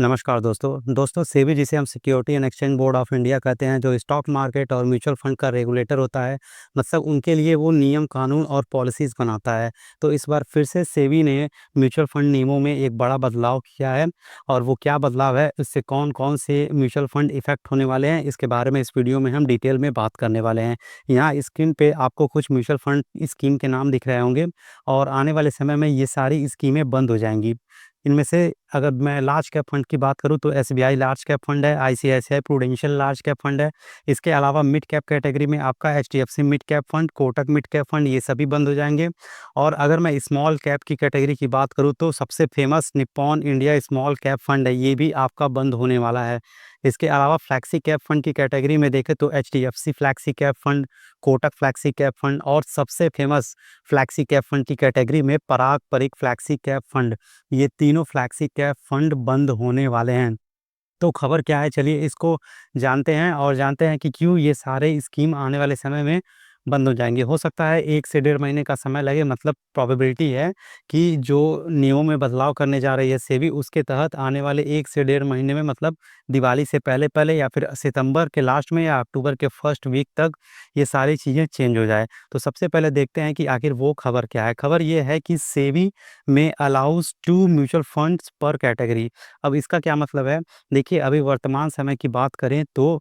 नमस्कार दोस्तों सेबी जिसे हम security and exchange board of India कहते हैं, जो स्टॉक मार्केट और म्यूचुअल फंड का रेगुलेटर होता है। मतलब उनके लिए वो नियम कानून और पॉलिसीज़ बनाता है। तो इस बार फिर से सेबी ने म्यूचुअल फंड नियमों में एक बड़ा बदलाव किया है। और वो क्या बदलाव है, इससे कौन कौन से म्यूचुअल फंड इफेक्ट होने वाले हैं, इसके बारे में इस वीडियो में हम डिटेल में बात करने वाले हैं। यहाँ स्क्रीन पे आपको कुछ म्यूचुअल फंड स्कीम के नाम दिख रहे होंगे, और आने वाले समय में ये सारी स्कीमें बंद हो जाएंगी। इनमें से अगर मैं लार्ज कैप फंड की बात करूँ तो एसबीआई लार्ज कैप फंड है, ICICI prudential large cap fund है। इसके अलावा मिड कैप कैटेगरी में आपका HDFC mid cap fund, Kotak mid cap fund, ये सभी बंद हो जाएंगे। और अगर मैं स्मॉल कैप की कैटेगरी की बात करूँ तो सबसे famous Nippon India small cap fund है, ये भी आपका बंद होने वाला है। इसके अलावा फ्लैक्सी कैप फंड की कैटेगरी में देखें तो HDFC flexi cap fund, Kotak flexi cap fund, और सबसे फेमस फ्लैक्सी कैप फंड की कैटेगरी में पराग परिक फ्लैक्सी कैप फंड, ये तीनों फ्लैक्सी कैप फंड बंद होने वाले हैं। तो खबर क्या है, चलिए इसको जानते हैं और जानते हैं कि क्यों ये सारे स्कीम आने वाले समय में बंद हो जाएंगे। हो सकता है 1 से डेढ़ महीने का समय लगे, मतलब प्रोबेबिलिटी है कि जो नियमों में बदलाव करने जा रही है सेबी, उसके तहत आने वाले 1 से डेढ़ महीने में, मतलब दिवाली से पहले-पहले या फिर सितंबर के लास्ट में या अक्टूबर के फर्स्ट वीक तक ये सारी चीज़ें चेंज हो जाए। तो सबसे पहले देखते हैं कि आखिर वो खबर क्या है। खबर ये है कि सेबी में अलाउज़ 2 म्यूचुअल फंड्स पर कैटेगरी। अब इसका क्या मतलब है? देखिए, अभी वर्तमान समय की बात करें तो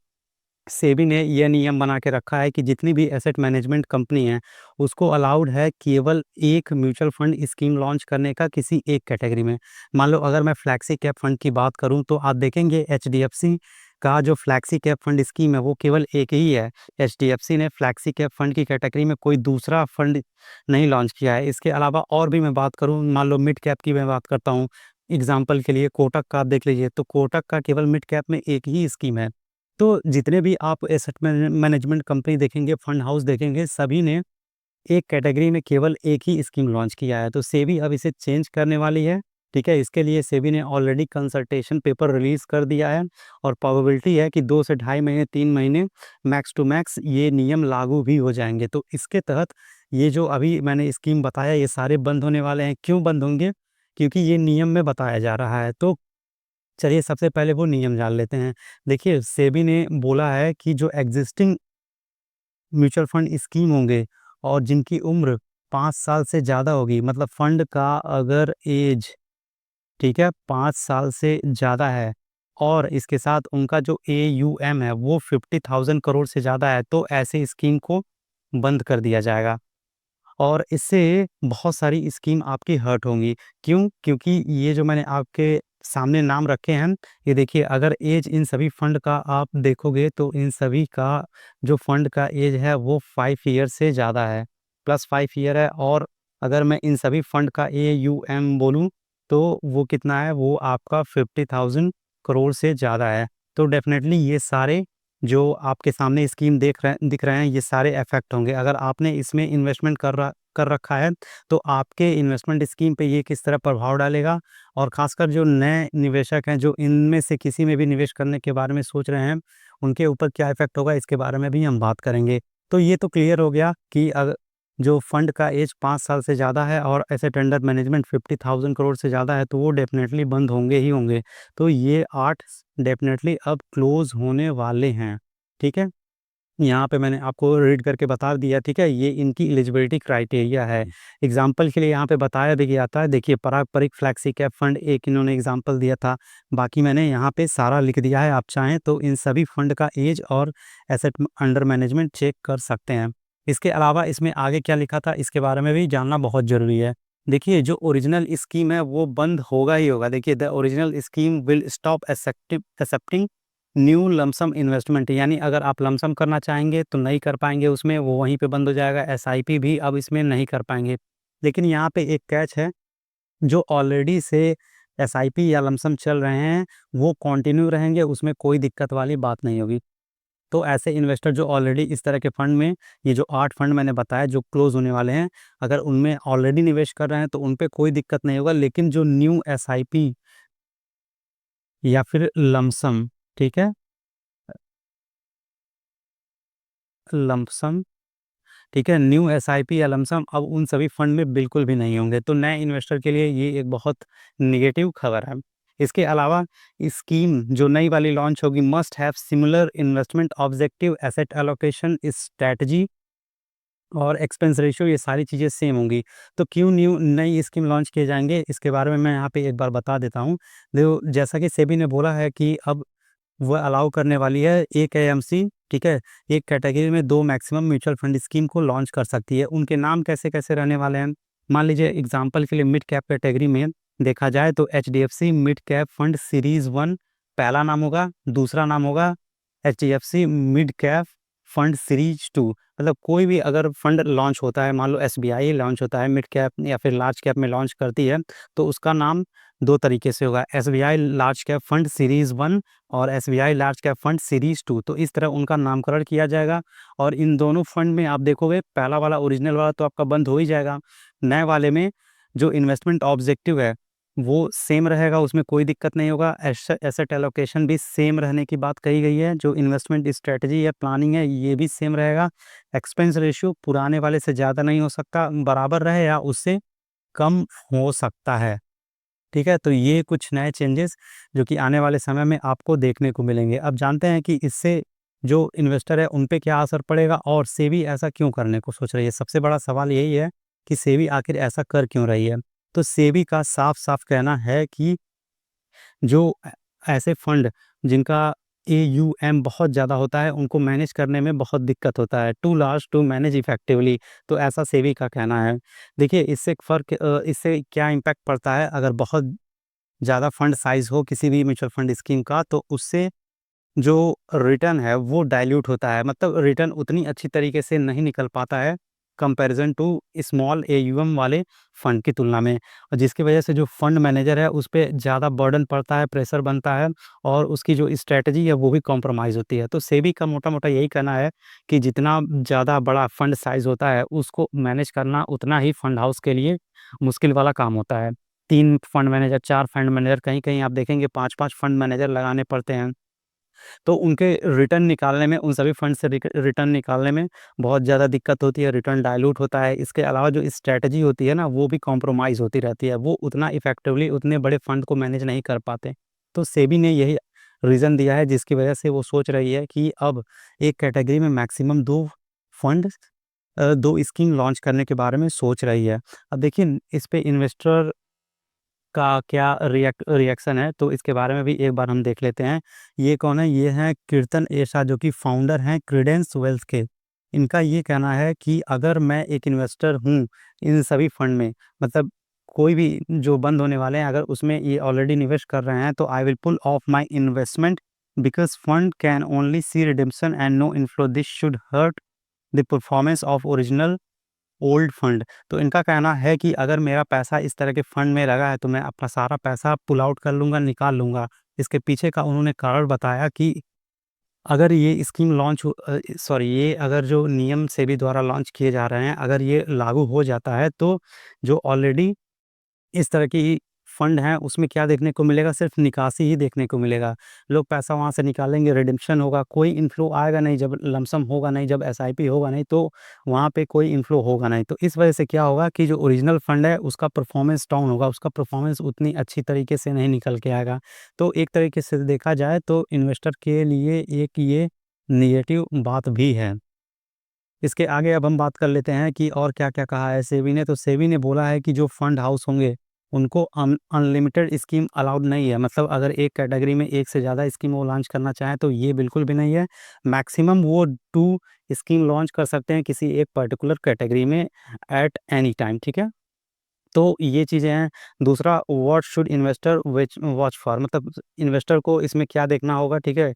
सेबी ने यह नियम बना के रखा है कि जितनी भी एसेट मैनेजमेंट कंपनी है, उसको अलाउड है केवल एक म्यूचुअल फंड स्कीम लॉन्च करने का किसी एक कैटेगरी में। मान लो अगर मैं फ्लैक्सी कैप फंड की बात करूं तो आप देखेंगे एचडीएफसी का जो फ्लैक्सी कैप फंड स्कीम है वो केवल एक ही है। एचडीएफसी ने फ्लैक्सी कैप फंड की कैटेगरी में कोई दूसरा फंड नहीं लॉन्च किया है। इसके अलावा और भी मैं बात करूँ, मान लो मिड कैप की मैं बात करता हूँ, एग्जाम्पल के लिए कोटक का आप देख लीजिए, तो कोटक का केवल मिड कैप में एक ही स्कीम है। तो जितने भी आप एसेट मैनेजमेंट कंपनी देखेंगे, फंड हाउस देखेंगे, सभी ने एक कैटेगरी में केवल एक ही स्कीम लॉन्च किया है। तो सेबी अब इसे चेंज करने वाली है, ठीक है? इसके लिए सेबी ने ऑलरेडी कंसल्टेशन पेपर रिलीज़ कर दिया है, और प्रोबेबिलिटी है कि 2 से ढाई महीने, 3 महीने मैक्स टू मैक्स ये नियम लागू भी हो जाएँगे। तो इसके तहत ये जो अभी मैंने स्कीम बताया, ये सारे बंद होने वाले हैं। क्यों बंद होंगे? क्योंकि ये नियम में बताया जा रहा है। तो चलिए सबसे पहले वो नियम जान लेते हैं। देखिए, सेबी ने बोला है कि जो एग्ज़िस्टिंग म्यूचुअल फंड स्कीम होंगे और जिनकी उम्र 5 साल से ज़्यादा होगी, मतलब फंड का अगर ऐज, ठीक है, 5 साल से ज़्यादा है, और इसके साथ उनका जो एयूएम है वो 50,000 करोड़ से ज़्यादा है, तो ऐसे स्कीम को बंद कर दिया जाएगा। और इससे बहुत सारी स्कीम आपकी हर्ट होंगी। क्यों? क्योंकि ये जो मैंने आपके सामने नाम रखे हैं, ये देखिए, अगर ऐज इन सभी फंड का आप देखोगे तो इन सभी का जो फंड का ऐज है वो 5 ईयर से ज़्यादा है, प्लस 5 ईयर है। और अगर मैं इन सभी फंड का एयूएम बोलूँ तो वो कितना है? वो आपका 50,000 करोड़ से ज़्यादा है। तो डेफ़िनेटली ये सारे जो आपके सामने स्कीम दिख रहे हैं, ये सारे अफ़ेक्ट होंगे। अगर आपने इसमें इन्वेस्टमेंट कर रखा है, तो आपके इन्वेस्टमेंट स्कीम पे ये किस तरह प्रभाव डालेगा, और ख़ासकर जो नए निवेशक हैं, जो इनमें से किसी में भी निवेश करने के बारे में सोच रहे हैं, उनके ऊपर क्या इफ़ेक्ट होगा, इसके बारे में भी हम बात करेंगे। तो ये तो क्लियर हो गया कि जो फंड का एज 5 साल से ज़्यादा है और एसेट अंडर मैनेजमेंट 50,000 करोड़ से ज़्यादा है, तो वो डेफ़िनेटली बंद होंगे ही होंगे। तो ये 8 डेफ़िनेटली अब क्लोज़ होने वाले हैं, ठीक है? यहाँ पे मैंने आपको रीड करके बता दिया, ठीक है? ये इनकी एलिजिबिलिटी क्राइटेरिया है। एग्ज़ाम्पल के लिए यहाँ पे बताया भी गया था, देखिए पराग परिक फ्लेक्सी कैप फंड एक इन्होंने एग्ज़ाम्पल दिया था। बाकी मैंने यहाँ पे सारा लिख दिया है, आप चाहें तो इन सभी फंड का ऐज और एसेट अंडर मैनेजमेंट चेक कर सकते हैं। इसके अलावा इसमें आगे क्या लिखा था, इसके बारे में भी जानना बहुत ज़रूरी है। देखिए, जो ओरिजिनल स्कीम है वो बंद होगा ही होगा। देखिए, the original scheme will stop accepting new lump sum investment, यानी अगर आप लमसम करना चाहेंगे तो नहीं कर पाएँगे उसमें, वो वहीं पे बंद हो जाएगा। एसआईपी भी अब इसमें नहीं कर पाएँगे। लेकिन यहाँ पे एक कैच है, जो ऑलरेडी से एसआईपी या लमसम चल रहे हैं, वो कंटिन्यू रहेंगे, उसमें कोई दिक्कत वाली बात नहीं होगी। तो ऐसे इन्वेस्टर जो ऑलरेडी इस तरह के फंड में, ये जो 8 फंड मैंने बताया जो क्लोज़ होने वाले हैं, अगर उनमें ऑलरेडी निवेश कर रहे हैं तो उन पे कोई दिक्कत नहीं होगा। लेकिन जो न्यू एसआईपी या फिर लमसम, ठीक है? लमसम, ठीक है, न्यू एसआईपी या लमसम अब उन सभी फंड में बिल्कुल भी नहीं होंगे। तो नए इन्वेस्टर के लिए ये एक बहुत नेगेटिव खबर है। इसके अलावा स्कीम जो नई वाली लॉन्च होगी must have similar investment objective, asset allocation strategy और एक्सपेंस रेशियो, ये सारी चीज़ें सेम होंगी। तो क्यों न्यू नई स्कीम लॉन्च किए जाएँगे, इसके बारे में मैं यहाँ पे एक बार बता देता हूँ। देखो, जैसा कि सेबी ने बोला है कि अब वह अलाउ करने वाली है एक एएमसी, ठीक है? एक कैटेगरी में 2 मैक्सिमम म्यूचुअल फंड स्कीम को लॉन्च कर सकती है। उनके नाम कैसे-कैसे रहने वाले हैं? मान लीजिए एग्ज़ाम्पल के लिए मिड कैप कैटेगरी में देखा जाए तो HDFC mid cap fund series 1 पहला नाम होगा, दूसरा नाम होगा HDFC mid cap fund series 2। मतलब कोई भी अगर फंड लॉन्च होता है, मान लो एसबीआई लॉन्च होता है मिड कैप या फिर लार्ज कैप में लॉन्च करती है, तो उसका नाम 2 तरीके से होगा, SBI large cap fund series 1 और SBI large cap fund series 2। तो इस तरह उनका नामकरण किया जाएगा और इन दोनों फंड में आप देखोगे पहला वाला ओरिजिनल वाला तो आपका बंद हो ही जाएगा। नए वाले में जो इन्वेस्टमेंट ऑब्जेक्टिव है, वो सेम रहेगा, उसमें कोई दिक्कत नहीं होगा। एसेट एलोकेशन भी सेम रहने की बात कही गई है। जो इन्वेस्टमेंट स्ट्रैटेजी या प्लानिंग है, ये भी सेम रहेगा। एक्सपेंस रेशियो पुराने वाले से ज़्यादा नहीं हो सकता, बराबर रहे या उससे कम हो सकता है। ठीक है? तो ये कुछ नए चेंजेस जो कि आने वाले समय में आपको देखने को मिलेंगे। अब जानते हैं कि इससे जो इन्वेस्टर है उन पे क्या असर पड़ेगा और सेबी ऐसा क्यों करने को सोच रही है? सबसे बड़ा सवाल यही है कि सेबी आखिर ऐसा कर क्यों रही है? तो सेबी का साफ-साफ कहना है कि जो ऐसे फंड जिनका एयूएम बहुत ज़्यादा होता है, उनको मैनेज करने में बहुत दिक्कत होता है, too large to manage effectively, तो ऐसा सेबी का कहना है। देखिए, इससे क्या इम्पैक्ट पड़ता है, अगर बहुत ज़्यादा फंड साइज़ हो किसी भी म्यूचुअल फंड स्कीम का, तो उससे जो रिटर्न है वो डाइल्यूट होता है, मतलब रिटर्न उतनी अच्छी तरीके से नहीं निकल पाता है कंपैरिजन टू स्मॉल एयूएम वाले फंड की तुलना में, और जिसकी वजह से जो फंड मैनेजर है उस पे ज़्यादा बर्डन पड़ता है, प्रेशर बनता है और उसकी जो स्ट्रैटेजी है वो भी कॉम्प्रोमाइज़ होती है। तो सेबी का मोटा-मोटा यही कहना है कि जितना ज़्यादा बड़ा फंड साइज़ होता है उसको मैनेज करना उतना ही फंड हाउस के लिए मुश्किल वाला काम होता है। 3 फंड मैनेजर, 4 फंड मैनेजर, कहीं-कहीं आप देखेंगे 5-5 फंड मैनेजर लगाने पड़ते हैं। तो उनके रिटर्न निकालने में, उन सभी फंड से रिटर्न निकालने में बहुत ज़्यादा दिक्कत होती है, रिटर्न डाइल्यूट होता है। इसके अलावा जो स्ट्रैटेजी होती है ना, वो भी कॉम्प्रोमाइज़ होती रहती है। वो उतना इफ़ेक्टिवली उतने बड़े फंड को मैनेज नहीं कर पाते। तो सेबी ने यही रीज़न दिया है जिसकी वजह से वो सोच रही है कि अब एक कैटेगरी में मैक्सिमम 2 फंड 2 स्कीम लॉन्च करने के बारे में सोच रही है। अब देखिए इस पे इन्वेस्टर का क्या रिएक्शन है, तो इसके बारे में भी एक बार हम देख लेते हैं। ये कौन है? ये हैं कीर्तन एशा, जो कि फाउंडर हैं क्रेडेंस वेल्थ के। इनका ये कहना है कि अगर मैं एक इन्वेस्टर हूँ इन सभी फंड में, मतलब कोई भी जो बंद होने वाले हैं, अगर उसमें ये ऑलरेडी निवेश कर रहे हैं, तो I will pull off my investment because fund can only see redemption and no inflow, this should hurt the performance of original old fund. तो इनका कहना है कि अगर मेरा पैसा इस तरह के फंड में लगा है तो मैं अपना सारा पैसा पुल आउट कर लूँगा, निकाल लूँगा। इसके पीछे का उन्होंने कारण बताया कि अगर ये स्कीम ये अगर जो नियम सेबी द्वारा लॉन्च किए जा रहे हैं, अगर ये लागू हो जाता है, तो जो ऑलरेडी इस तरह की फंड हैं, उसमें क्या देखने को मिलेगा? सिर्फ़ निकासी ही देखने को मिलेगा। लोग पैसा वहाँ से निकालेंगे, रिडेम्पशन होगा, कोई इन्फ्लो आएगा नहीं, जब लमसम होगा नहीं, जब एसआईपी होगा नहीं, तो वहाँ पे कोई इन्फ्लो होगा नहीं। तो इस वजह से क्या होगा कि जो ओरिजिनल फंड है, उसका परफ़ॉर्मेंस डाउन होगा, उसका परफ़ॉर्मेंस उतनी अच्छी तरीके से नहीं निकल के आएगा। तो एक तरीके से देखा जाए तो इन्वेस्टर के लिए एक ये नेगेटिव बात भी है। इसके आगे अब हम बात कर लेते हैं कि और क्या-क्या कहा है सेबी ने। तो सेबी ने बोला है कि जो फंड हाउस होंगे, उनको अनलिमिटेड स्कीम अलाउड नहीं है। मतलब अगर एक कैटेगरी में एक से ज़्यादा स्कीम वो लॉन्च करना चाहें, तो ये बिल्कुल भी नहीं है। मैक्सिमम वो 2 स्कीम लॉन्च कर सकते हैं किसी एक पर्टिकुलर कैटेगरी में एट एनी टाइम, ठीक है? तो ये चीज़ें हैं। दूसरा, what should investor which watch for, मतलब इन्वेस्टर को इसमें क्या देखना होगा, ठीक है?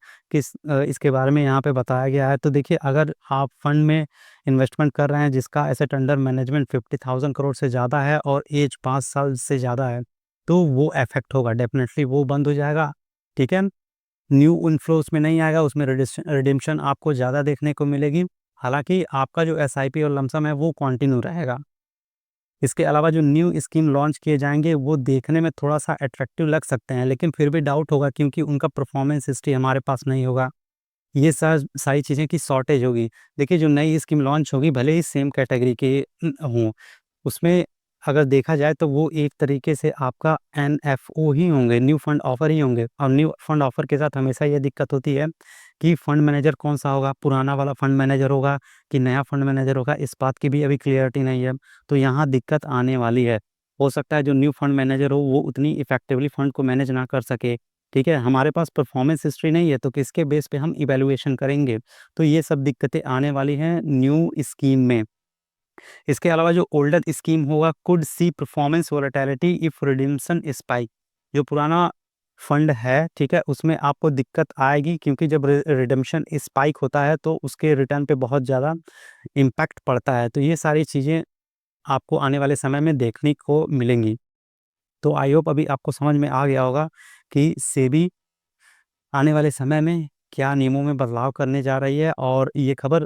इसके बारे में यहाँ पे बताया गया है। तो देखिए, अगर आप फंड में इन्वेस्टमेंट कर रहे हैं जिसका एसेट अंडर मैनेजमेंट 50,000 करोड़ से ज़्यादा है और एज 5 साल से ज़्यादा है, तो वो अफ़ेक्ट होगा, डेफ़िनेटली वो बंद हो जाएगा, ठीक है? न्यू इनफ्लो उसमें नहीं आएगा, उसमें रिडेम्पशन आपको ज़्यादा देखने को मिलेगी। हालाँकि आपका जो एसआईपी और लमसम है वो कंटिन्यू रहेगा। इसके अलावा जो न्यू स्कीम लॉन्च किए जाएँगे, वो देखने में थोड़ा-सा अट्रैक्टिव लग सकते हैं, लेकिन फिर भी डाउट होगा क्योंकि उनका परफॉर्मेंस हिस्ट्री हमारे पास नहीं होगा। ये सारी चीज़ें की शॉर्टेज होगी। देखिए, जो नई स्कीम लॉन्च होगी, भले ही सेम कैटेगरी के हों, उसमें अगर देखा जाए तो वो एक तरीके से आपका एनएफओ ही होंगे, न्यू फंड ऑफर ही होंगे। और न्यू फंड ऑफर के साथ हमेशा ये दिक्कत होती है कि फंड मैनेजर कौन-सा होगा, पुराना वाला फंड मैनेजर होगा कि नया फंड मैनेजर होगा, इस बात की भी अभी क्लियरिटी नहीं है। तो यहाँ दिक्कत आने वाली है। हो सकता है जो न्यू फंड मैनेजर हो वो उतनी इफ़ेक्टिवली फंड को मैनेज ना कर सके, ठीक है? हमारे पास परफॉर्मेंस हिस्ट्री नहीं है तो किसके बेस पे हम इवैल्यूएशन करेंगे? तो ये सब दिक्कतें आने वाली हैं न्यू स्कीम में। इसके अलावा जो ओल्डर स्कीम होगा could see performance volatility if redemption spike. जो पुराना फंड है, ठीक है, उसमें आपको दिक्कत आएगी क्योंकि जब रिडेम्पशन स्पाइक होता है तो उसके रिटर्न पे बहुत ज़्यादा इम्पैक्ट पड़ता है। तो ये सारी चीज़ें आपको आने वाले समय में देखने को मिलेंगी। तो आई होप अभी आपको समझ में आ गया होगा कि सेबी आने वाले समय में क्या नियमों में बदलाव करने जा रही है। और ये खबर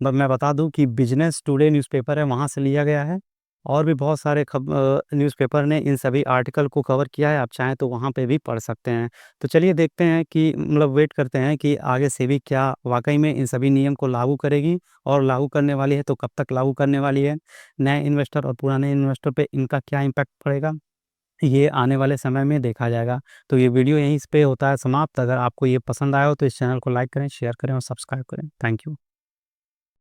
मैं बता दूं कि बिजनेस टुडे न्यूज़पेपर है, वहाँ से लिया गया है। और भी बहुत सारे न्यूज़पेपर ने इन सभी आर्टिकल को कवर किया है, आप चाहें तो वहाँ पे भी पढ़ सकते हैं। तो चलिए देखते हैं कि मतलब वेट करते हैं कि आगे सेबी क्या वाकई में इन सभी नियम को लागू करेगी, और लागू करने वाली है तो कब तक लागू करने वाली है, नए इन्वेस्टर और पुराने इन्वेस्टर पे इनका क्या इम्पैक्ट पड़ेगा, ये आने वाले समय में देखा जाएगा। तो ये वीडियो यहीं पे होता है समाप्त। अगर आपको ये पसंद आया हो तो इस चैनल को लाइक करें, शेयर करें और सब्सक्राइब करें। Thank you.